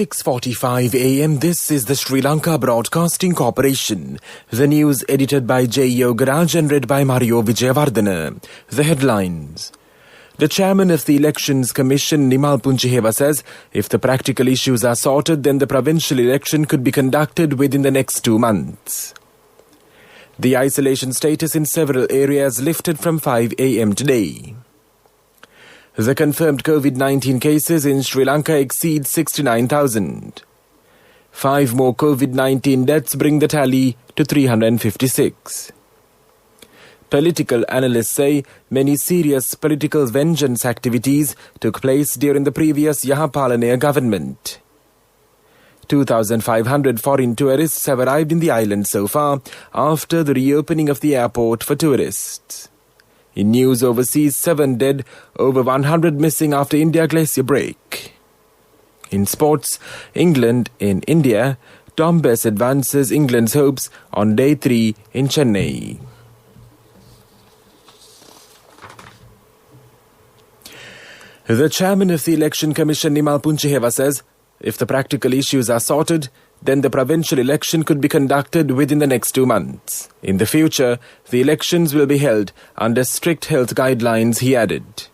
6:45 a.m. This is the Sri Lanka Broadcasting Corporation. The news edited by J. Yogaraj and read by Mario Vijayawardena. The headlines. The chairman of the Elections Commission, Nimal Punchiheva, says if the practical issues are sorted, then the provincial election could be conducted within the next 2 months. The isolation status in several areas lifted from 5 a.m. today. The confirmed COVID-19 cases in Sri Lanka exceed 69,000. 5 more COVID-19 deaths bring the tally to 356. Political analysts say many serious political vengeance activities took place during the previous Yahapalana government. 2,500 foreign tourists have arrived in the island so far after the reopening of the airport for tourists. In news overseas, 7 dead, over 100 missing after India glacier break. In sports, England in India, Tom Bess advances England's hopes on day 3 in Chennai. The chairman of the Election Commission, Nimal Punchiheva, says if the practical issues are sorted, then the provincial election could be conducted within the next 2 months. In the future, the elections will be held under strict health guidelines, he added.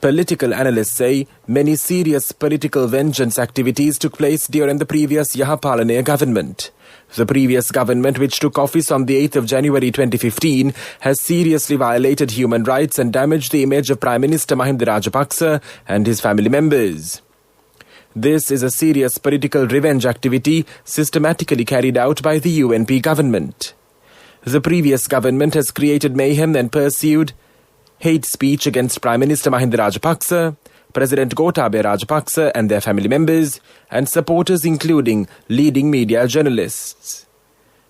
Political analysts say many serious political vengeance activities took place during the previous Yahapalana government. The previous government, which took office on the 8th of January 2015, has seriously violated human rights and damaged the image of Prime Minister Mahinda Rajapaksa and his family members. This is a serious political revenge activity systematically carried out by the UNP government. The previous government has created mayhem and pursued hate speech against Prime Minister Mahinda Rajapaksa, President Gotabaya Rajapaksa and their family members, and supporters including leading media journalists.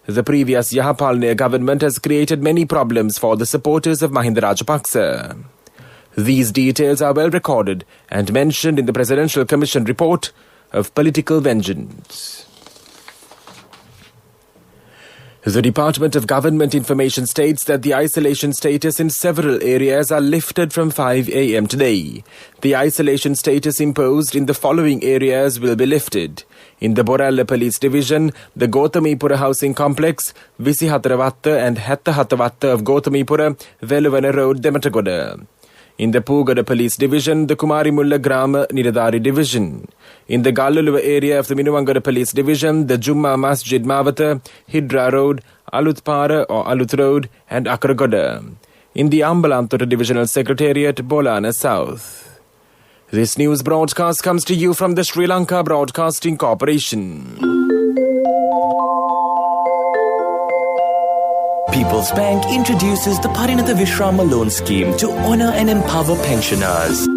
The previous Yahapalana government has created many problems for the supporters of Mahinda Rajapaksa. These details are well recorded and mentioned in the Presidential Commission report of political vengeance. The Department of Government Information states that the isolation status in several areas are lifted from 5 a.m. today. The isolation status imposed in the following areas will be lifted. In the Boralla Police Division, the Gothamipura Housing Complex, Visihatarawatta and Hattahatawatta of Gothamipura, Veluvana Road, Dematagoda. In the Pugada Police Division, the Kumarimulla Grama Niradari Division. In the Galluluwa area of the Minuvangada Police Division, the Jumma Masjid Mavata, Hidra Road, Alutpara or Alut Road and Akragoda. In the Ambalanthota Divisional Secretariat, Bolana South. This news broadcast comes to you from the Sri Lanka Broadcasting Corporation. People's Bank introduces the Parinatha Vishrama loan scheme to honor and empower pensioners.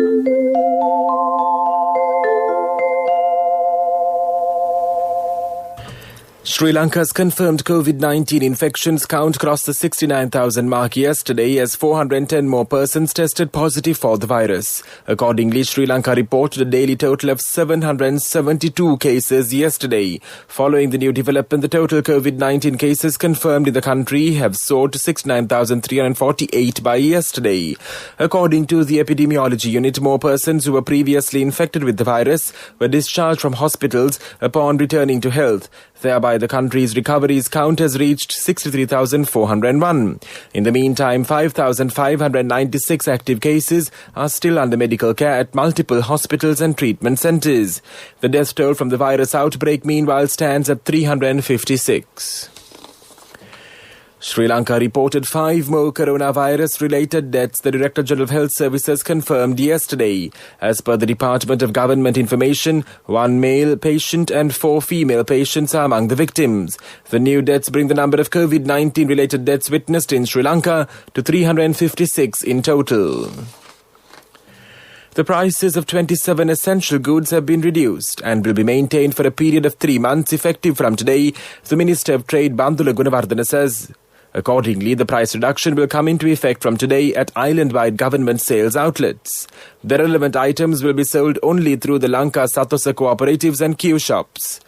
Sri Lanka's confirmed COVID-19 infections count crossed the 69,000 mark yesterday as 410 more persons tested positive for the virus. Accordingly, Sri Lanka reported a daily total of 772 cases yesterday. Following the new development, the total COVID-19 cases confirmed in the country have soared to 69,348 by yesterday. According to the Epidemiology Unit, more persons who were previously infected with the virus were discharged from hospitals upon returning to health. Thereby, the country's recoveries count has reached 63,401. In the meantime, 5,596 active cases are still under medical care at multiple hospitals and treatment centres. The death toll from the virus outbreak, meanwhile, stands at 356. Sri Lanka reported 5 more coronavirus-related deaths, the Director General of Health Services confirmed yesterday. As per the Department of Government Information, 1 male patient and 4 female patients are among the victims. The new deaths bring the number of COVID-19-related deaths witnessed in Sri Lanka to 356 in total. The prices of 27 essential goods have been reduced and will be maintained for a period of 3 months effective from today, the Minister of Trade Bandula Gunawardena says. Accordingly, the price reduction will come into effect from today at island-wide government sales outlets. The relevant items will be sold only through the Lanka Satosa cooperatives and queue shops.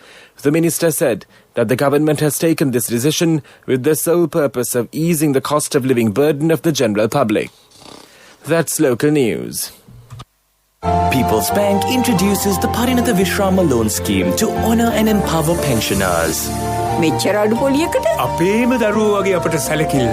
The minister said that the government has taken this decision with the sole purpose of easing the cost of living burden of the general public. That's local news. People's Bank introduces the Parinatha Vishrama loan scheme to honour and empower pensioners. මෙච්චර අඩු පොලියකට අපේම දරුවෝ වගේ අපට සැලකිල්ල.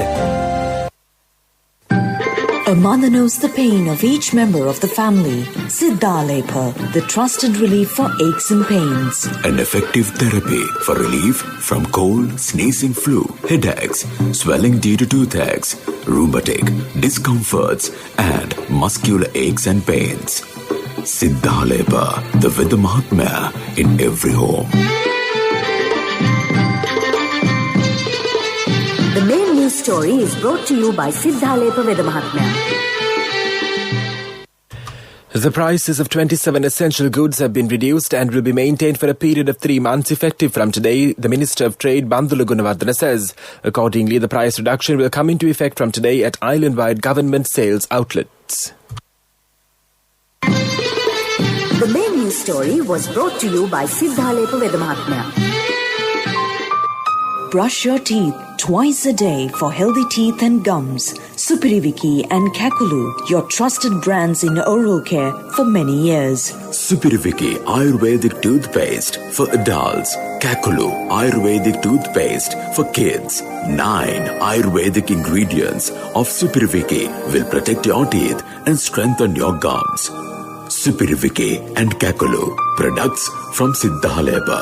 A mother knows the pain of each member of the family. Siddhalepa, the trusted relief for aches and pains. An effective therapy for relief from cold, sneezing, flu, headaches, swelling due to toothaches, rheumatic, discomforts, and muscular aches and pains. Siddhalepa, the Veda Mahatmya in every home. The main news story is brought to you by Siddhalepa Veda Mahatmya. The prices of 27 essential goods have been reduced and will be maintained for a period of 3 months effective from today, the Minister of Trade Bandula Gunawardena says. Accordingly, the price reduction will come into effect from today at island-wide government sales outlets. The main news story was brought to you by Siddhalepa Veda Mahatmya. Brush your teeth twice a day for healthy teeth and gums. Supiriviki and Kakulu, your trusted brands in oral care for many years. Supiriviki Ayurvedic toothpaste for adults. Kakulu Ayurvedic toothpaste for kids. 9 Ayurvedic ingredients of Supiriviki will protect your teeth and strengthen your gums. Supiriviki and Kakulu, products from Siddhalepa.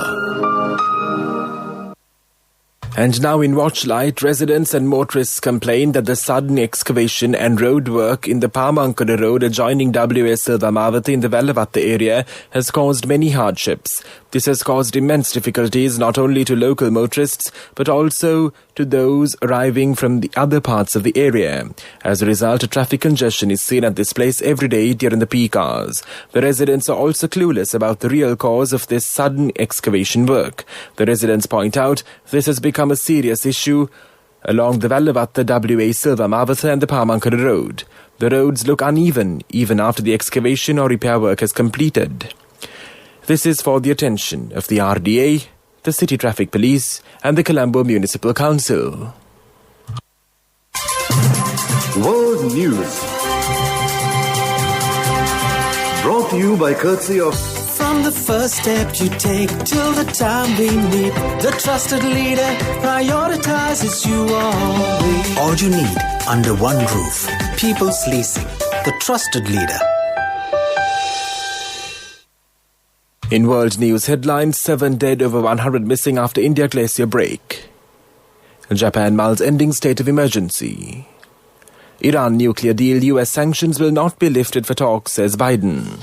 And now in Watchlight, residents and motorists complained that the sudden excavation and road work in the Pamankara road adjoining W.S. Silvamavati in the Vellavatta area has caused many hardships. This has caused immense difficulties not only to local motorists but also to those arriving from the other parts of the area. As a result, a traffic congestion is seen at this place every day during the peak hours. The residents are also clueless about the real cause of this sudden excavation work. The residents point out this has become a serious issue along the Vellavatta W.A. Silvamavata and the Pamankara road. The roads look uneven even after the excavation or repair work is completed. This is for the attention of the RDA, the City Traffic Police and the Colombo Municipal Council. World News. Brought to you by courtesy of... From the first step you take till the time we meet, the trusted leader prioritizes you always. All you need under one roof. People's Leasing, the trusted leader. In world news headlines, 7 dead, over 100 missing after India glacier break. Japan mulls ending state of emergency. Iran nuclear deal, US sanctions will not be lifted for talks, says Biden.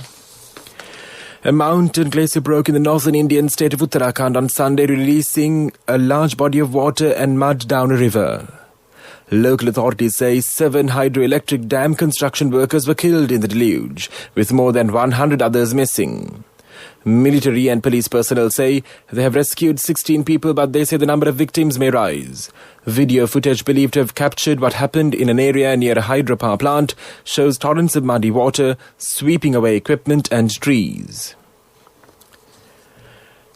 A mountain glacier broke in the northern Indian state of Uttarakhand on Sunday, releasing a large body of water and mud down a river. Local authorities say 7 hydroelectric dam construction workers were killed in the deluge, with more than 100 others missing. Military and police personnel say they have rescued 16 people, but they say the number of victims may rise. Video footage believed to have captured what happened in an area near a hydropower plant shows torrents of muddy water sweeping away equipment and trees.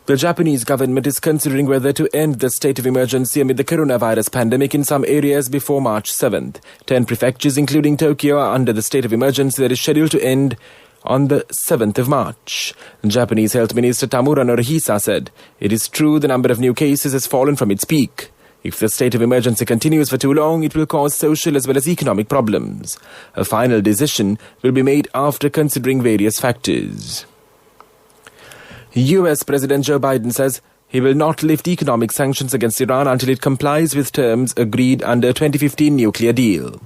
The Japanese government is considering whether to end the state of emergency amid the coronavirus pandemic in some areas before March 7th. 10 prefectures, including Tokyo, are under the state of emergency that is scheduled to end on the 7th of March. Japanese Health Minister Tamura Norihisa said, "It is true the number of new cases has fallen from its peak. If the state of emergency continues for too long, it will cause social as well as economic problems. A final decision will be made after considering various factors." US President Joe Biden says he will not lift economic sanctions against Iran until it complies with terms agreed under 2015 nuclear deal.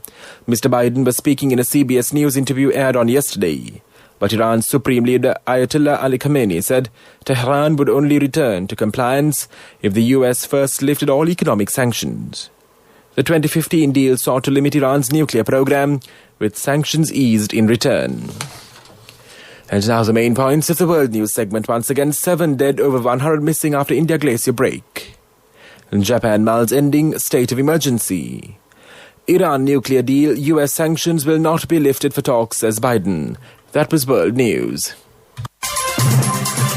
Mr. Biden was speaking in a CBS News interview aired on yesterday. But Iran's Supreme Leader Ayatollah Ali Khamenei said Tehran would only return to compliance if the US first lifted all economic sanctions. The 2015 deal sought to limit Iran's nuclear program, with sanctions eased in return. And now the main points of the world news segment. Once again, 7 dead, over 100 missing after India glacier break. Japan mulls ending state of emergency. Iran nuclear deal, US sanctions will not be lifted for talks, says Biden. That was world news.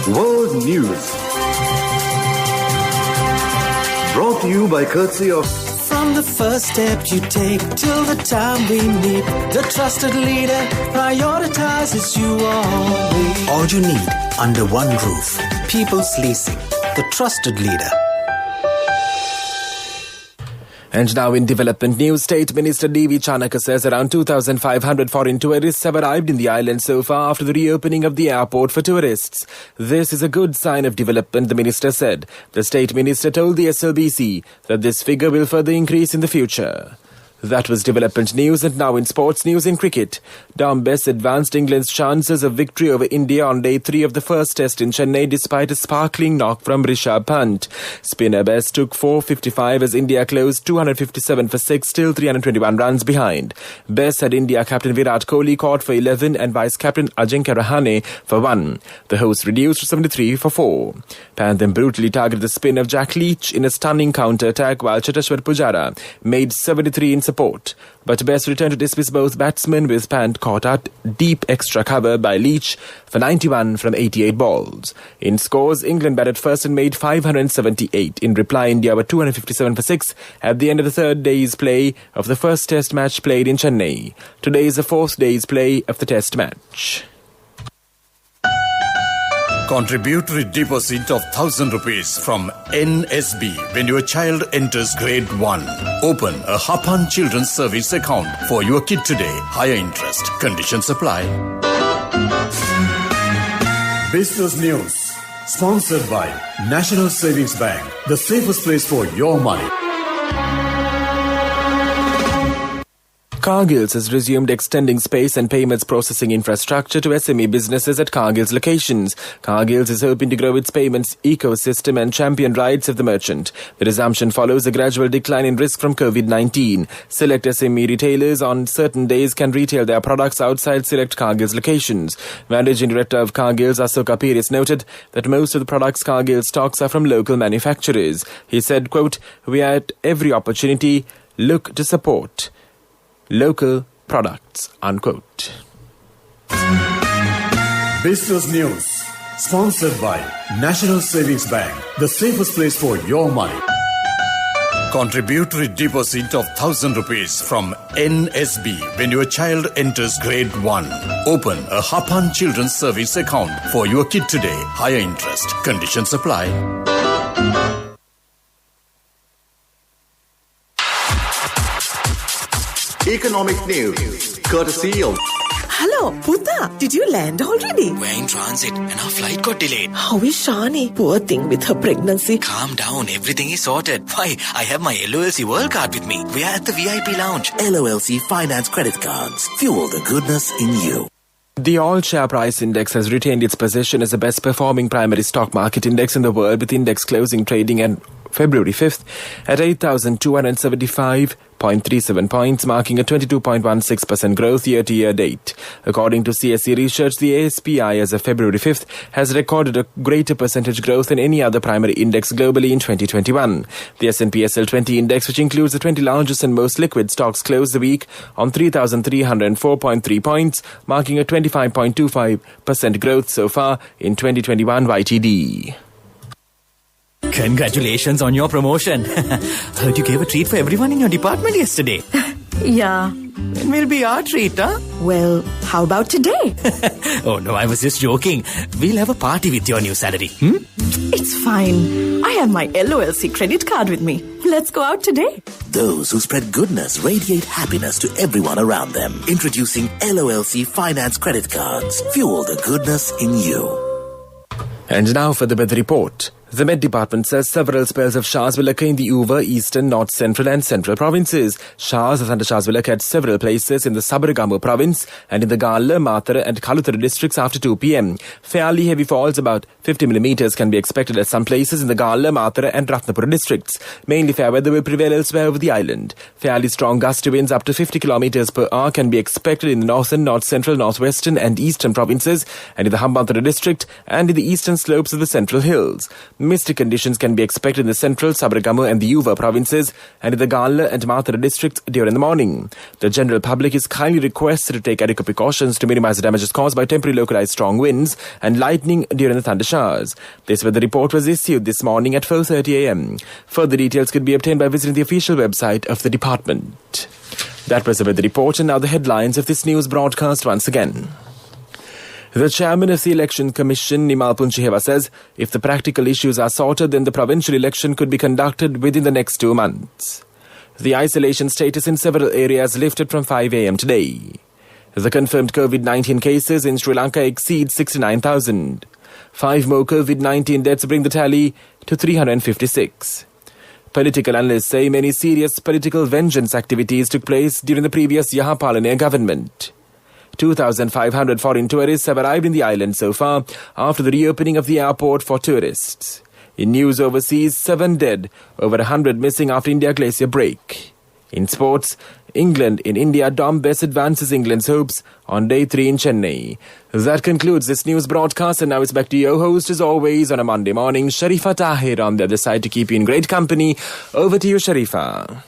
World News. Brought to you by courtesy of... From the first step you take till the time we meet, the trusted leader prioritizes you always. All you need under one roof. People's Leasing, the trusted leader. And now in development news, State Minister D.V. Chanaka says around 2,500 foreign tourists have arrived in the island so far after the reopening of the airport for tourists. This is a good sign of development, the minister said. The State Minister told the SLBC that this figure will further increase in the future. That was development news, and now in sports news. In cricket, Dom Bess advanced England's chances of victory over India on day 3 of the first test in Chennai despite a sparkling knock from Rishabh Pant. Spinner Bess took 455 as India closed 257 for 6, still 321 runs behind. Bess had India captain Virat Kohli caught for 11 and vice-captain Ajinkya Rahane for 1. The host reduced to 73 for 4. Pant then brutally targeted the spin of Jack Leach in a stunning counter-attack, while Cheteshwar Pujara made 73 in support. But Bess returned to dismiss both batsmen, with Pant caught at deep extra cover by Leach for 91 from 88 balls. In scores, England batted first and made 578. In reply, India were 257 for 6 at the end of the third day's play of the first test match played in Chennai. Today is the fourth day's play of the test match. Contributory deposit of 1,000 rupees from NSB when your child enters grade 1. Open a Hapan Children's Service account for your kid today. Higher interest. Conditions apply. Business News. Sponsored by National Savings Bank. The safest place for your money. Cargill's has resumed extending space and payments processing infrastructure to SME businesses at Cargill's locations. Cargill's is hoping to grow its payments ecosystem and champion rights of the merchant. The resumption follows a gradual decline in risk from COVID-19. Select SME retailers on certain days can retail their products outside select Cargill's locations. Managing Director of Cargill's, Asoka Piris, noted that most of the products Cargill stocks are from local manufacturers. He said, quote, "We are at every opportunity look to support local products," unquote. Business News. Sponsored by National Savings Bank. The safest place for your money. Contributory deposit of 1,000 rupees from NSB when your child enters grade 1. Open a Hapan Children's Service account for your kid today. Higher interest. Conditions apply. Economic news, courtesy of... Hello, Puta. Did you land already? We're in transit and our flight got delayed. How is Shani? Poor thing with her pregnancy. Calm down. Everything is sorted. Why? I have my LOLC World Card with me. We are at the VIP lounge. LOLC Finance Credit Cards. Fuel the goodness in you. The All-Share Price Index has retained its position as the best-performing primary stock market index in the world, with index closing trading on February 5th at 8,275.37 points, marking a 22.16% growth year-to-year date. According to CSE Research, the ASPI as of February 5th has recorded a greater percentage growth than any other primary index globally in 2021. The S&P SL20 index, which includes the 20 largest and most liquid stocks, closed the week on 3,304.3 points, marking a 25.25% growth so far in 2021 YTD. Congratulations on your promotion. Heard you gave a treat for everyone in your department yesterday. Yeah. When will be our treat, huh? Well, how about today? Oh no, I was just joking. We'll have a party with your new salary. It's fine. I have my LOLC credit card with me. Let's go out today. Those who spread goodness radiate happiness to everyone around them. Introducing LOLC Finance Credit Cards. Fuel the goodness in you. And now for the weather report. The Met Department says several spells of showers will occur in the Uva, Eastern, North Central and Central provinces. Showers or thundershowers will occur at several places in the Sabaragamu province and in the Gala, Matara and Kalutara districts after 2 p.m. Fairly heavy falls, about 50 millimeters, can be expected at some places in the Gala, Matara and Ratnapura districts. Mainly fair weather will prevail elsewhere over the island. Fairly strong gusty winds up to 50 kilometers per hour can be expected in the northern, north central, northwestern and eastern provinces and in the Hambantota district and in the eastern slopes of the central hills. Misty conditions can be expected in the central, Sabaragamu and the Uva provinces and in the Gala and Matara districts during the morning. The general public is kindly requested to take adequate precautions to minimize the damages caused by temporary localized strong winds and lightning during the thunder showers. This weather report was issued this morning at 4:30 a.m. Further details could be obtained by visiting the official website of the department. That was the weather report, and now the headlines of this news broadcast once again. The chairman of the Election Commission, Nimal Punchiheva, says if the practical issues are sorted, then the provincial election could be conducted within the next 2 months. The isolation status in several areas lifted from 5 a.m. today. The confirmed COVID-19 cases in Sri Lanka exceed 69,000. 5 more COVID-19 deaths bring the tally to 356. Political analysts say many serious political vengeance activities took place during the previous Yahapalana government. 2,500 foreign tourists have arrived in the island so far after the reopening of the airport for tourists. In news overseas, 7 dead, over 100 missing after India glacier break. In sports, England in India, Dom Bess advances England's hopes on day 3 in Chennai. That concludes this news broadcast, and now it's back to your host as always on a Monday morning, Sharifa Tahir on the other side to keep you in great company. Over to you, Sharifa.